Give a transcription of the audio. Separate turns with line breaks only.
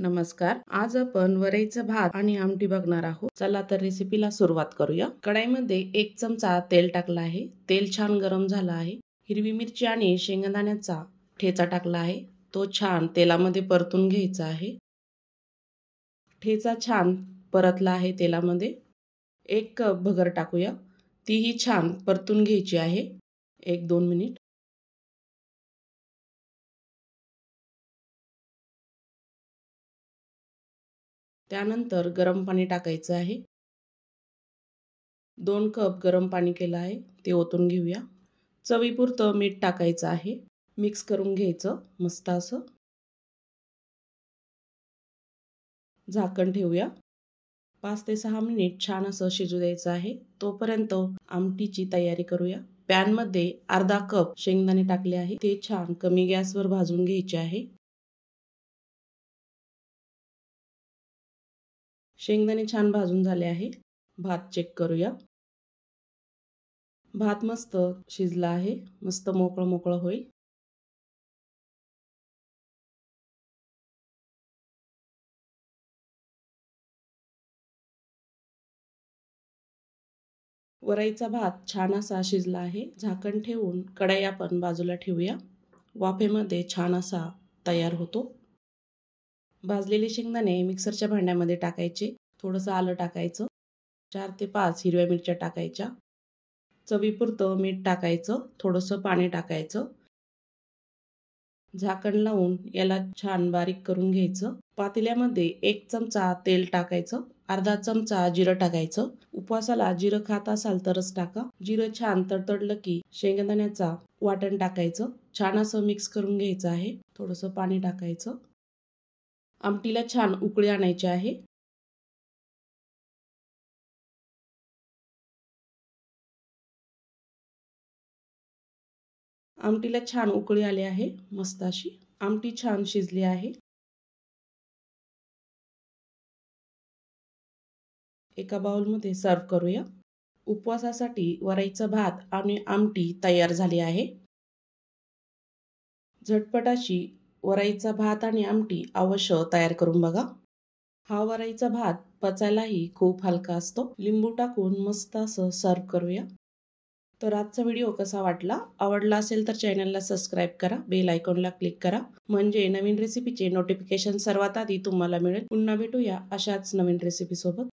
नमस्कार. आज आपण वरईचा भात आणि आमटी बघणार आहोत. चला तर रेसिपीला सुरुवात करूया. कढईमध्ये 1 चमचा तेल टाकला आहे. तेल छान गरम झाला आहे. हिरवी मिरची आणि शेंगदाण्याचा ठेचा टाकला आहे. तो छान तेलामध्ये परतून घ्यायचा आहे. ठेचा छान परतला आहे तेलामध्ये. 1 कप भगर टाकूया. तीही छान परतून घ्यायची आहे 1-2 मिनिट. त्यानंतर गरम पाणी टाकायचं आहे. 2 कप गरम पाणी केलं आहे, ते ओतून घेऊया. चवीपुरतं मीठ टाकायचं आहे. मिक्स करून घ्यायचं मस्त असं. झाकण ठेवूया. 5 ते 6 मिनिट छान असं शिजू द्यायचं आहे. तोपर्यंत आमटीची तयारी करूया. पॅनमध्ये अर्धा कप शेंगदाणे टाकले आहे. ते छान कमी गॅसवर भाजून घ्यायचे आहे. शेंगदाणे छान भाजून झाले आहे. भात चेक करूया. भात मस्त शिजला आहे. मस्त मोकळं मोकळं होईल. वरईचा भात छान असा शिजला आहे. झाकण ठेवून कढई आपण बाजूला ठेवूया. वाफेमध्ये छान असा तयार होतो. भाजलेले शेंगदाणे मिक्सरच्या भांड्यामध्ये टाकायचे. थोडंसं आलं टाकायचं. 4 ते 5 हिरव्या मिरच्या टाकायच्या. चवीपुरतं मीठ टाकायचं. थोडंसं पाणी टाकायचं. झाकण लावून याला छान बारीक करून घ्यायचं. पातेल्यामध्ये 1 चमचा तेल टाकायचं. अर्धा चमचा जिरं टाकायचं. उपवासाला जिरं खात असाल तरच टाका. जिरं छान तडतडलं की शेंगदाण्याचा वाटण टाकायचं. छान असं मिक्स करून घ्यायचं आहे. थोडंसं पाणी टाकायचं. आमटीला छान उकळी आणायची आहे. आमटीला छान उकळी आली आहे. मस्त अशी आमटी छान शिजली आहे. एका बाउलमध्ये सर्व करूया. उपवासासाठी वरईचा भात आणि आमटी तयार झाली आहे. झटपट अशी वरईचा भात आणि आमटी अवश्य तयार करून बघा. हा वरईचा भात पचायलाही खूप हलका असतो. लिंबू टाकून मस्त असं सर्व करूया. तर आजचा व्हिडिओ कसा वाटला? आवडला असेल तर चॅनलला सबस्क्राईब करा. बेल आयकॉनला क्लिक करा. म्हणजे नवीन रेसिपीचे नोटिफिकेशन सर्वात आधी तुम्हाला मिळेल. पुन्हा भेटूया अशाच नवीन रेसिपी सोबत.